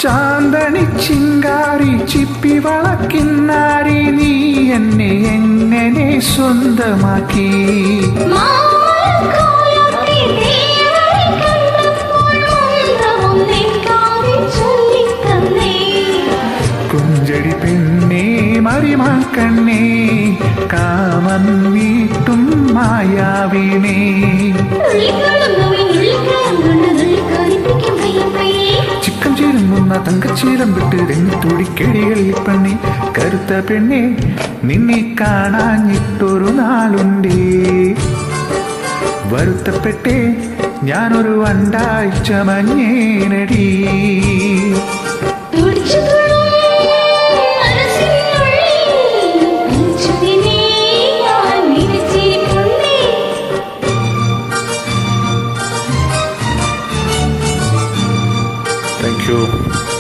ചാന്തണി ചിങ്കാരി ചിപ്പി വളക്കിന്നാരി നീ എന്നെ എങ്ങനെ സ്വന്തമാക്കി കുഞ്ചടി പെണ്ണേ മറിമാക്കണ്ണേ കാമൻ വീട്ടും മായാവിനേ ചിക്കം ചേരുന്ന തങ്കച്ചീരം വിട്ട് രംഗത്തുടിക്കെടികളിൽ പണി കരുത്ത പെണ്ണെ നിന്നെ കാണാഞ്ഞിട്ടൊരു നാളുണ്ടേ വരുത്തപ്പെട്ടേ ഞാനൊരു വണ്ടാഴ്ച മഞ്ഞേനടി Thank you.